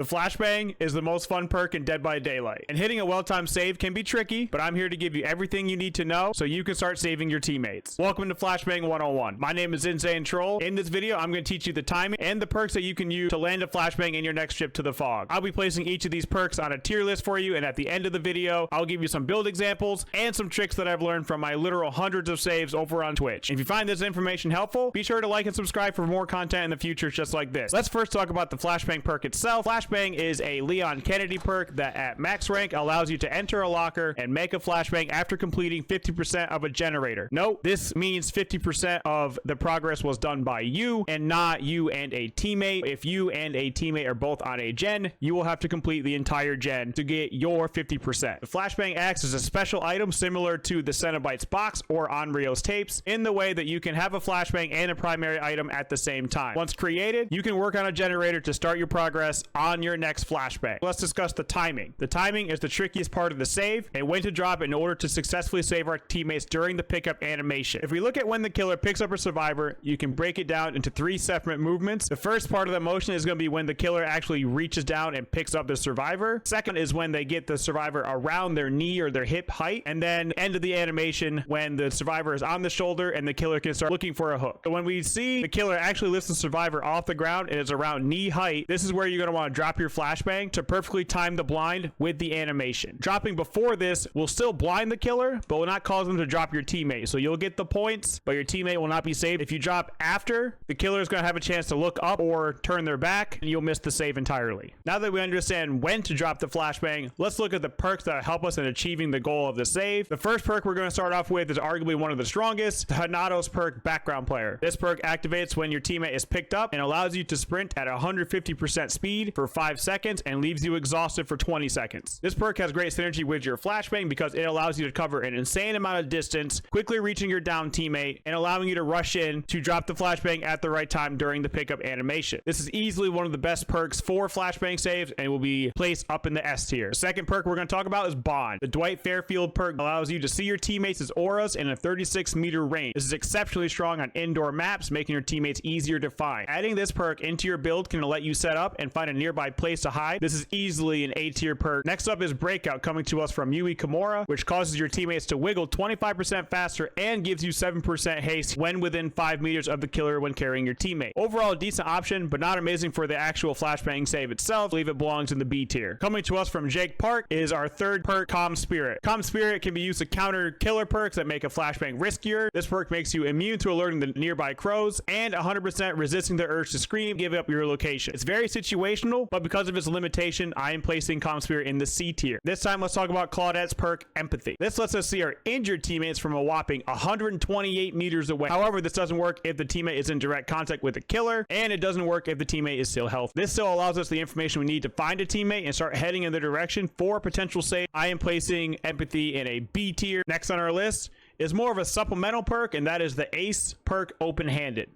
The Flashbang is the most fun perk in Dead by Daylight, and hitting a well-timed save can be tricky, but I'm here to give you everything you need to know so you can start saving your teammates. Welcome to Flashbang 101. My name is Insane Troll. In this video, I'm going to teach you the timing and the perks that you can use to land a Flashbang in your next trip to the fog. I'll be placing each of these perks on a tier list for you, and at the end of the video, I'll give you some build examples and some tricks that I've learned from my literal hundreds of saves over on Twitch. If you find this information helpful, be sure to like and subscribe for more content in the future just like this. Let's first talk about the Flashbang perk itself. Flashbang is a Leon Kennedy perk that at max rank allows you to enter a locker and make a flashbang after completing 50% of a generator. Note, this means 50% of the progress was done by you and not you and a teammate. If you and a teammate are both on a gen, you will have to complete the entire gen to get your 50%. The flashbang acts as a special item similar to the Cenobites box or Onryo's tapes in the way that you can have a flashbang and a primary item at the same time. Once created, you can work on a generator to start your progress on your next flashbang. Let's discuss the timing. The timing is the trickiest part of the save and when to drop in order to successfully save our teammates during the pickup animation. If we look at when the killer picks up a survivor, you can break it down into 3 separate movements. The first part of the motion is going to be when the killer actually reaches down and picks up the survivor. Second is when they get the survivor around their knee or their hip height. And then end of the animation when the survivor is on the shoulder and the killer can start looking for a hook. So when we see the killer actually lifts the survivor off the ground and is around knee height, this is where you're going to want to drop your flashbang to perfectly time the blind with the animation. Dropping before this will still blind the killer, but will not cause them to drop your teammate. So you'll get the points, but your teammate will not be saved. If you drop after, the killer is going to have a chance to look up or turn their back, and you'll miss the save entirely. Now that we understand when to drop the flashbang, let's look at the perks that help us in achieving the goal of the save. The first perk we're going to start off with is arguably one of the strongest, the Hanato's perk, Background Player. This perk activates when your teammate is picked up and allows you to sprint at 150% speed for 5 seconds and leaves you exhausted for 20 seconds. This perk has great synergy with your flashbang because it allows you to cover an insane amount of distance, quickly reaching your down teammate and allowing you to rush in to drop the flashbang at the right time during the pickup animation. This is easily one of the best perks for flashbang saves and will be placed up in the S tier. The second perk we're going to talk about is Bond. The Dwight Fairfield perk allows you to see your teammates as auras in a 36-meter range. This is exceptionally strong on indoor maps, making your teammates easier to find. Adding this perk into your build can let you set up and find a nearby place to hide. This is easily an A tier perk. Next up is Breakout, coming to us from Yui Kimura, which causes your teammates to wiggle 25% faster and gives you 7% haste when within 5 meters of the killer when carrying your teammate. Overall, a decent option, but not amazing for the actual flashbang save itself. I believe it belongs in the B tier. Coming to us from Jake Park is our third perk, Calm Spirit. Calm Spirit can be used to counter killer perks that make a flashbang riskier. This perk makes you immune to alerting the nearby crows and 100% resisting the urge to scream, give up your location. It's very situational, but because of its limitation, I am placing Calm Spirit in the C tier. This time, let's talk about Claudette's perk, Empathy. This lets us see our injured teammates from a whopping 128 meters away. However, this doesn't work if the teammate is in direct contact with the killer, and it doesn't work if the teammate is still healthy. This still allows us the information we need to find a teammate and start heading in the direction for a potential save. I am placing Empathy in a B tier. Next on our list is more of a supplemental perk, and that is the Ace perk, Open-Handed.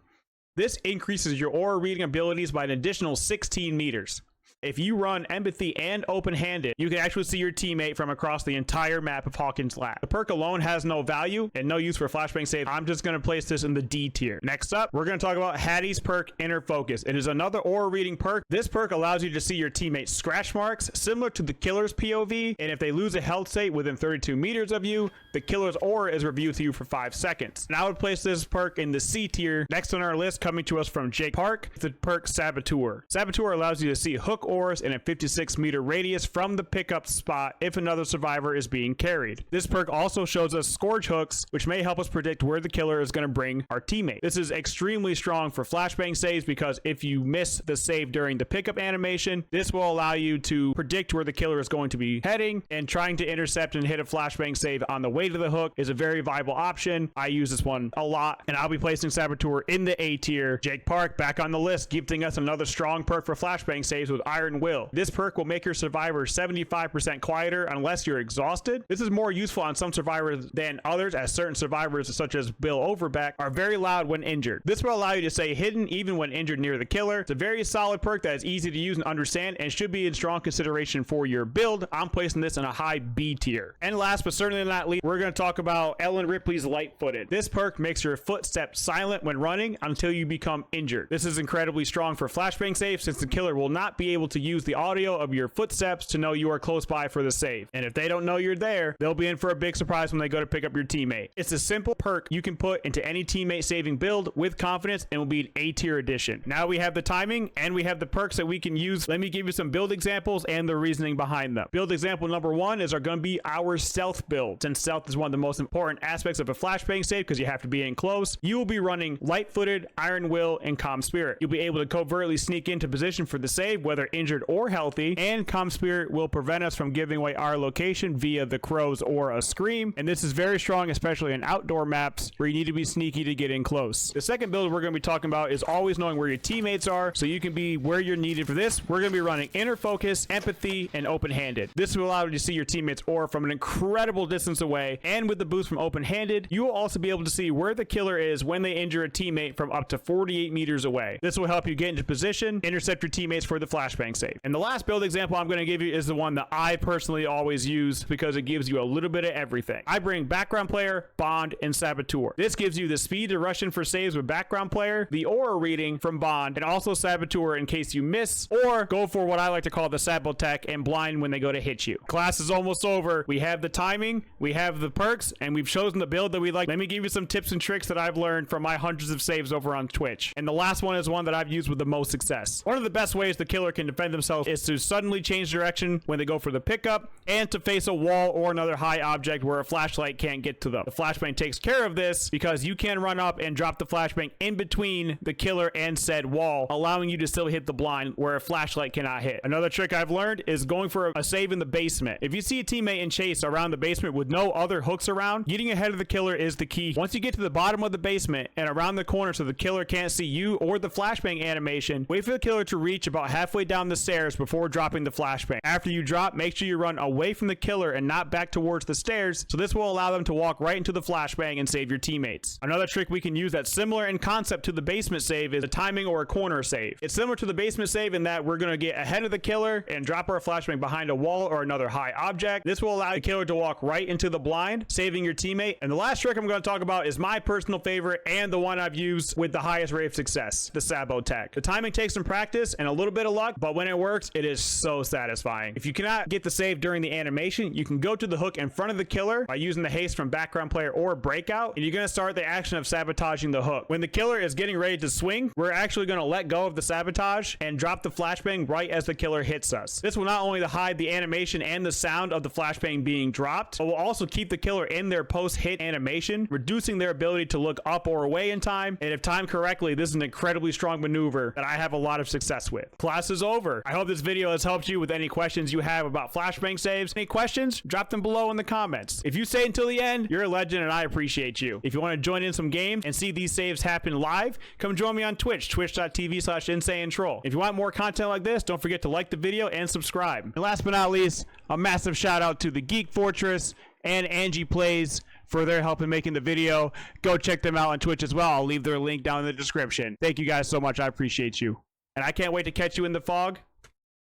This increases your aura reading abilities by an additional 16 meters. If you run Empathy and Open-Handed, you can actually see your teammate from across the entire map of Hawkins Lab. The perk alone has no value and no use for flashbang save. I'm just going to place this in the D tier. Next up, we're going to talk about Hattie's perk, Inner Focus. It is another aura reading perk. This perk allows you to see your teammate's scratch marks, similar to the killer's POV, and if they lose a health state within 32 meters of you, the killer's aura is reviewed to you for 5 seconds. And I would place this perk in the C tier. Next on our list, coming to us from Jake Park, the perk Saboteur. Saboteur allows you to see hook auras in a 56-meter radius from the pickup spot if another survivor is being carried. This perk also shows us Scourge hooks, which may help us predict where the killer is going to bring our teammate. This is extremely strong for flashbang saves because if you miss the save during the pickup animation, this will allow you to predict where the killer is going to be heading, and trying to intercept and hit a flashbang save on the way to the hook is a very viable option. I use this one a lot, and I'll be placing Saboteur in the A tier. Jake Park back on the list, gifting us another strong perk for flashbang saves with Iron Will. This perk will make your survivor 75% quieter unless you're exhausted. This is more useful on some survivors than others, as certain survivors such as Bill Overbeck are very loud when injured. This will allow you to stay hidden even when injured near the killer. It's a very solid perk that is easy to use and understand and should be in strong consideration for your build. I'm placing this in a high B tier. And last but certainly not least, we're going to talk about Ellen Ripley's Light-Footed. This perk makes your footsteps silent when running until you become injured. This is incredibly strong for flashbang safe since the killer will not be able able to use the audio of your footsteps to know you are close by for the save. And if they don't know you're there, they'll be in for a big surprise when they go to pick up your teammate. It's a simple perk you can put into any teammate saving build with confidence and will be an A-tier addition. Now we have the timing and we have the perks that we can use. Let me give you some build examples and the reasoning behind them. Build example number 1 is going to be our stealth build. Since stealth is one of the most important aspects of a flashbang save because you have to be in close, you will be running light-footed, iron will, and calm spirit. You'll be able to covertly sneak into position for the save, whether injured or healthy, and calm spirit will prevent us from giving away our location via the crows or a scream, and this is very strong, especially in outdoor maps where you need to be sneaky to get in close. The second build we're going to be talking about is always knowing where your teammates are so you can be where you're needed. For this, we're going to be running inner focus, empathy, and open-handed. This will allow you to see your teammates aura from an incredible distance away, and with the boost from open-handed, you will also be able to see where the killer is when they injure a teammate from up to 48 meters away. This will help you get into position, intercept your teammates for the flashbang save. And the last build example I'm going to give you is the one that I personally always use because it gives you a little bit of everything. I bring background player, bond, and saboteur. This gives you the speed to rush in for saves with background player, the aura reading from bond, and also saboteur in case you miss, or go for what I like to call the Sabo Tag and blind when they go to hit you. Class is almost over. We have the timing, we have the perks, and we've chosen the build that we like. Let me give you some tips and tricks that I've learned from my hundreds of saves over on Twitch. And the last one is one that I've used with the most success. One of the best ways the killer can defend themselves is to suddenly change direction when they go for the pickup and to face a wall or another high object where a flashlight can't get to them. The flashbang takes care of this because you can run up and drop the flashbang in between the killer and said wall, allowing you to still hit the blind where a flashlight cannot hit. Another trick I've learned is going for a save in the basement. If you see a teammate in chase around the basement with no other hooks around, getting ahead of the killer is the key. Once you get to the bottom of the basement and around the corner so the killer can't see you or the flashbang animation, wait for the killer to reach about halfway down the stairs before dropping the flashbang. After you drop, make sure you run away from the killer and not back towards the stairs, so this will allow them to walk right into the flashbang and save your teammates. Another trick we can use that's similar in concept to the basement save is a timing or a corner save. It's similar to the basement save in that we're going to get ahead of the killer and drop our flashbang behind a wall or another high object. This will allow the killer to walk right into the blind, saving your teammate. And the last trick I'm going to talk about is my personal favorite and the one I've used with the highest rate of success, the Sabo Tag. The timing takes some practice and a little bit of luck, but when it works, it is so satisfying. If you cannot get the save during the animation, you can go to the hook in front of the killer by using the haste from background player or breakout, and you're going to start the action of sabotaging the hook. When the killer is getting ready to swing, we're actually going to let go of the sabotage and drop the flashbang right as the killer hits us. This will not only hide the animation and the sound of the flashbang being dropped, but will also keep the killer in their post-hit animation, reducing their ability to look up or away in time. And if timed correctly, this is an incredibly strong maneuver that I have a lot of success with. Class is over. I hope this video has helped you with any questions you have about flashbang saves. Any questions? Drop them below in the comments. If you stay until the end, you're a legend and I appreciate you. If you want to join in some games and see these saves happen live, come join me on Twitch, twitch.tv/insanetroll. If you want more content like this, don't forget to like the video and subscribe. And last but not least, a massive shout out to the GeekFortress and Angie Plays for their help in making the video. Go check them out on Twitch as well. I'll leave their link down in the description. Thank you guys so much. I appreciate you. And I can't wait to catch you in the fog.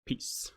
Peace.